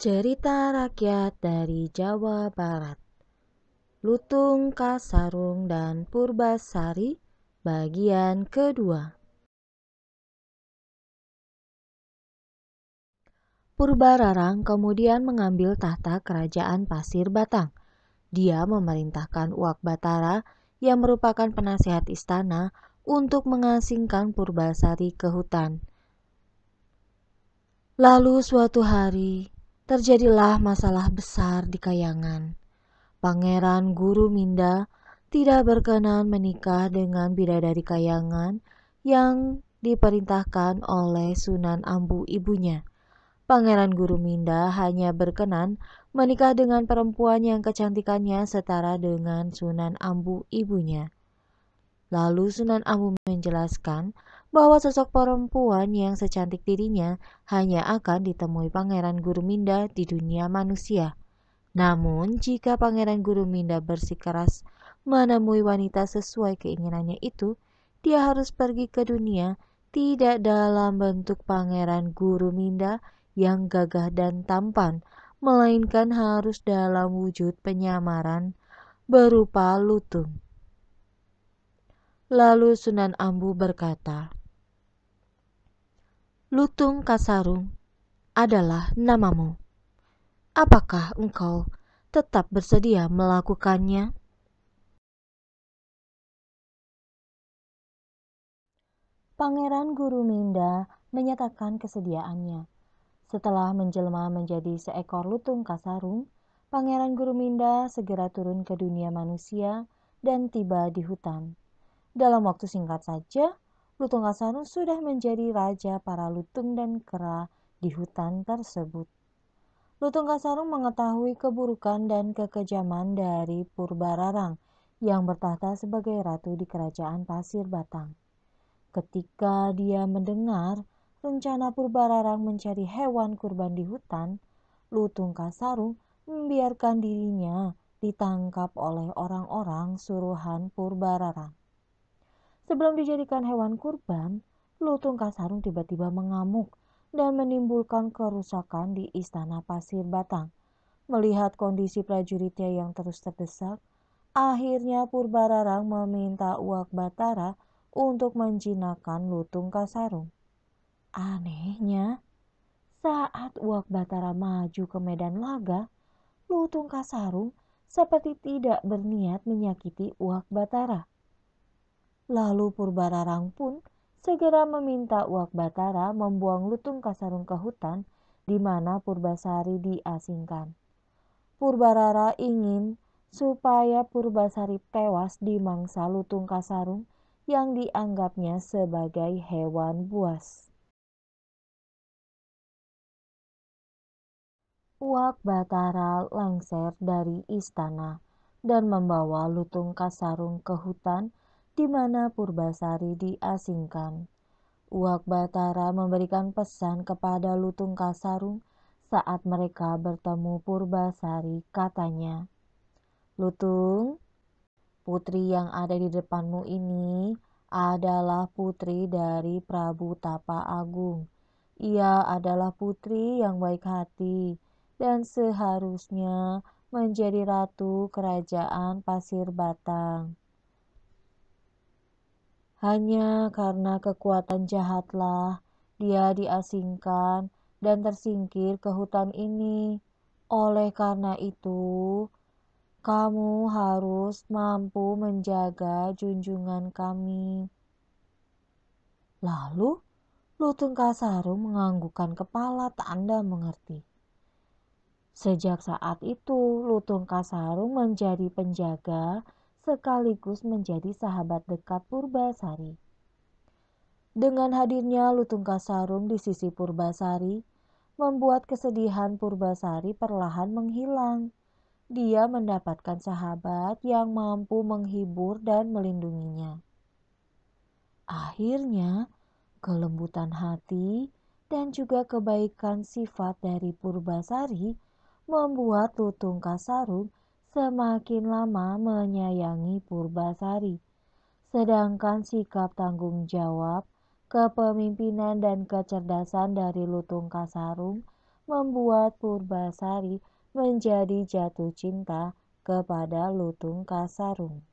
Cerita rakyat dari Jawa Barat. Lutung Kasarung dan Purbasari bagian kedua. Purbararang kemudian mengambil tahta kerajaan Pasir Batang. Dia memerintahkan Uak Batara yang merupakan penasihat istana untuk mengasingkan Purbasari ke hutan. Lalu suatu hari terjadilah masalah besar di Kayangan. Pangeran Guru Minda tidak berkenan menikah dengan bidadari Kayangan yang diperintahkan oleh Sunan Ambu ibunya. Pangeran Guru Minda hanya berkenan menikah dengan perempuan yang kecantikannya setara dengan Sunan Ambu ibunya. Lalu Sunan Ambu menjelaskan bahwa sosok perempuan yang secantik dirinya hanya akan ditemui Pangeran Guru Minda di dunia manusia. Namun, jika Pangeran Guru Minda bersikeras menemui wanita sesuai keinginannya itu, dia harus pergi ke dunia tidak dalam bentuk Pangeran Guru Minda yang gagah dan tampan, melainkan harus dalam wujud penyamaran berupa lutung. Lalu Sunan Ambu berkata, "Lutung Kasarung adalah namamu. Apakah engkau tetap bersedia melakukannya?" Pangeran Guru Minda menyatakan kesediaannya. Setelah menjelma menjadi seekor lutung kasarung, Pangeran Guru Minda segera turun ke dunia manusia dan tiba di hutan. Dalam waktu singkat saja, lutung kasarung sudah menjadi raja para lutung dan kera di hutan tersebut. Lutung Kasarung mengetahui keburukan dan kekejaman dari Purbararang yang bertahta sebagai ratu di kerajaan Pasir Batang. Ketika dia mendengar rencana Purbararang mencari hewan kurban di hutan, Lutung Kasarung membiarkan dirinya ditangkap oleh orang-orang suruhan Purbararang. Sebelum dijadikan hewan kurban, Lutung Kasarung tiba-tiba mengamuk dan menimbulkan kerusakan di istana Pasir Batang. Melihat kondisi prajuritnya yang terus terdesak, akhirnya Purbararang meminta Uak Batara untuk menjinakkan Lutung Kasarung. Anehnya, saat Uak Batara maju ke medan laga, Lutung Kasarung seperti tidak berniat menyakiti Uak Batara. Lalu Purbararang pun segera meminta Uak Batara membuang Lutung Kasarung ke hutan di mana Purbasari diasingkan. Purbarara ingin supaya Purbasari tewas di mangsa Lutung Kasarung yang dianggapnya sebagai hewan buas. Uak Batara lengser dari istana dan membawa Lutung Kasarung ke hutan di mana Purbasari diasingkan. Uak Batara memberikan pesan kepada Lutung Kasarung saat mereka bertemu Purbasari. Katanya, "Lutung, putri yang ada di depanmu ini adalah putri dari Prabu Tapa Agung. Ia adalah putri yang baik hati dan seharusnya menjadi ratu kerajaan Pasir Batang. Hanya karena kekuatan jahatlah dia diasingkan dan tersingkir ke hutan ini. Oleh karena itu, kamu harus mampu menjaga junjungan kami." Lalu Lutung Kasarung menganggukkan kepala tanda mengerti. Sejak saat itu, Lutung Kasarung menjadi penjaga sekaligus menjadi sahabat dekat Purbasari. Dengan hadirnya Lutung Kasarung di sisi Purbasari, membuat kesedihan Purbasari perlahan menghilang. Dia mendapatkan sahabat yang mampu menghibur dan melindunginya. Akhirnya, kelembutan hati dan juga kebaikan sifat dari Purbasari membuat Lutung Kasarung semakin lama menyayangi Purbasari. Sedangkan sikap tanggung jawab, kepemimpinan dan kecerdasan dari Lutung Kasarung membuat Purbasari menjadi jatuh cinta kepada Lutung Kasarung.